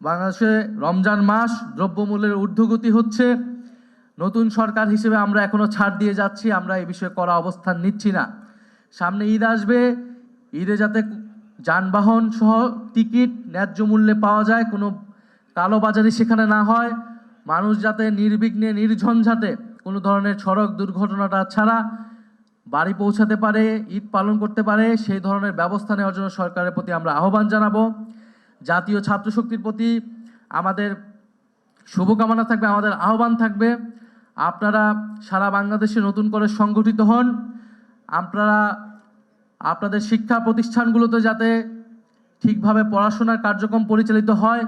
বাংলাদেশে রমজান মাস, দ্রব্যমূল্যের ঊর্ধ্বগতি হচ্ছে। নতুন সরকার হিসেবে আমরা এখনো ছাড় দিয়ে যাচ্ছি, আমরা এই বিষয়ে কড়া অবস্থান নিচ্ছি না। সামনে ঈদ আসবে, ঈদে যাতে যানবাহন সহ টিকিট ন্যায্য মূল্যে পাওয়া যায়, কোনো কালোবাজারি সেখানে না হয়, মানুষ যাতে নির্বিঘ্নে নির্ঝঞ্ঝাটে কোনো ধরনের সড়ক দুর্ঘটনাটা ছাড়া বাড়ি পৌঁছাতে পারে, ঈদ পালন করতে পারে, সেই ধরনের ব্যবস্থা নেওয়ার জন্য সরকারের প্রতি আমরা আহ্বান জানাবো। জাতীয় ছাত্রশক্তির প্রতি আমাদের শুভকামনা থাকবে, আমাদের আহ্বান থাকবে, আপনারা সারা বাংলাদেশে নতুন করে সংগঠিত হন। আপনারা আপনাদের শিক্ষা প্রতিষ্ঠানগুলোতে যাতে ঠিকভাবে পড়াশোনার কার্যক্রম পরিচালিত হয়,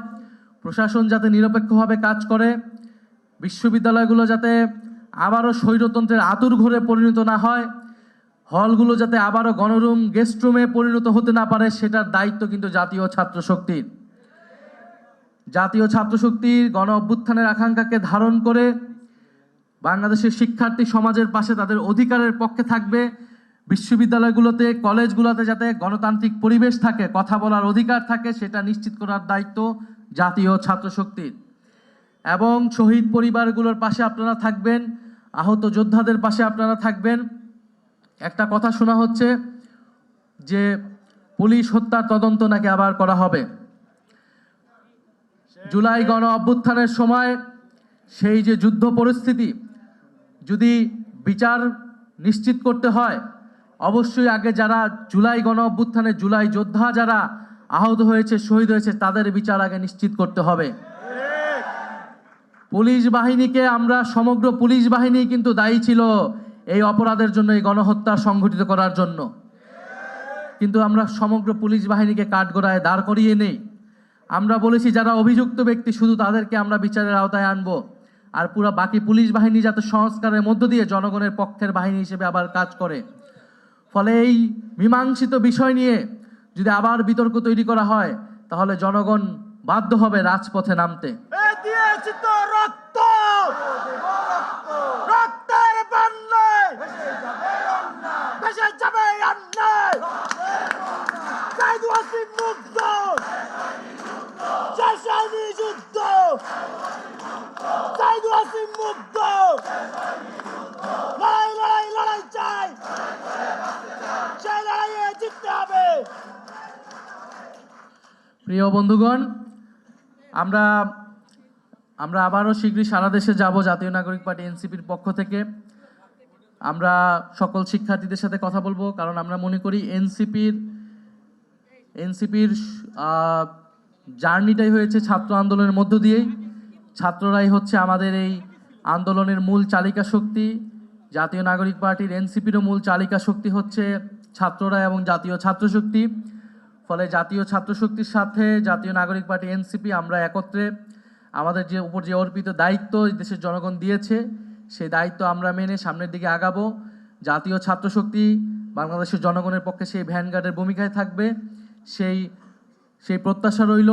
প্রশাসন যাতে নিরপেক্ষভাবে কাজ করে, বিশ্ববিদ্যালয়গুলো যাতে আবারও স্বৈরতন্ত্রের আঁতুড়ঘরে পরিণত না হয়, হলগুলো যাতে আবারও গণরুম গেস্ট রুমে পরিণত হতে না পারে, সেটার দায়িত্ব কিন্তু জাতীয় ছাত্রশক্তির। জাতীয় ছাত্রশক্তির গণ অভ্যুত্থানের আকাঙ্ক্ষাকে ধারণ করে বাংলাদেশের শিক্ষার্থী সমাজের পাশে তাদের অধিকারের পক্ষে থাকবে। বিশ্ববিদ্যালয়গুলোতে, কলেজগুলোতে যাতে গণতান্ত্রিক পরিবেশ থাকে, কথা বলার অধিকার থাকে, সেটা নিশ্চিত করার দায়িত্ব জাতীয় ছাত্রশক্তির। এবং শহীদ পরিবারগুলোর পাশে আপনারা থাকবেন, আহত যোদ্ধাদের পাশে আপনারা থাকবেন। একটা কথা শোনা হচ্ছে যে পুলিশ হত্যার তদন্ত নাকি আবার করা হবে। জুলাই গণ অভ্যুত্থানের সময় সেই যে যুদ্ধ পরিস্থিতি, যদি বিচার নিশ্চিত করতে হয়, অবশ্যই আগে যারা জুলাই গণ অভ্যুত্থানে জুলাই যোদ্ধা যারা আহত হয়েছে, শহীদ হয়েছে, তাদের বিচার আগে নিশ্চিত করতে হবে। পুলিশ বাহিনীকে আমরা, সমগ্র পুলিশ বাহিনী কিন্তু দায়ী ছিল এই অপরাধের জন্য, এই গণহত্যা সংঘটিত করার জন্য। কিন্তু আমরা সমগ্র পুলিশ বাহিনীকে কাঠগড়ায় দাঁড় করিয়ে নেই। আমরা বলেছি যারা অভিযুক্ত ব্যক্তি শুধু তাদেরকে আমরা বিচারের আওতায় আনবো, আর পুরো বাকি পুলিশ বাহিনী যাতে সংস্কারের মধ্য দিয়ে জনগণের পক্ষের বাহিনী হিসেবে আবার কাজ করে। ফলে এই মীমাংসিত বিষয় নিয়ে যদি আবার বিতর্ক তৈরি করা হয়, তাহলে জনগণ বাধ্য হবে রাজপথে নামতে। প্রিয় বন্ধুগণ, আমরা আবারও শীঘ্রই সারা দেশে যাব জাতীয় নাগরিক পার্টি এনসিপির পক্ষ থেকে। আমরা সকল শিক্ষার্থীদের সাথে কথা বলবো, কারণ আমরা মনে করি এনসিপির জার্নিটাই হয়েছে ছাত্র আন্দোলনের মধ্য দিয়েই। ছাত্ররাই হচ্ছে আমাদের এই আন্দোলনের মূল চালিকা শক্তি। জাতীয় নাগরিক পার্টির এনসিপিরও মূল চালিকা শক্তি হচ্ছে ছাত্ররা এবং জাতীয় ছাত্রশক্তি। ফলে জাতীয় ছাত্রশক্তির সাথে জাতীয় নাগরিক পার্টি এনসিপি আমরা একত্রে আমাদের উপর যে অর্পিত দায়িত্ব দেশের জনগণ দিয়েছে, সেই দায়িত্ব আমরা মেনে সামনের দিকে আগাবো। জাতীয় ছাত্রশক্তি বাংলাদেশের জনগণের পক্ষে সেই ভ্যানগার্ডের ভূমিকায় থাকবে, সেই প্রত্যাশা রইল।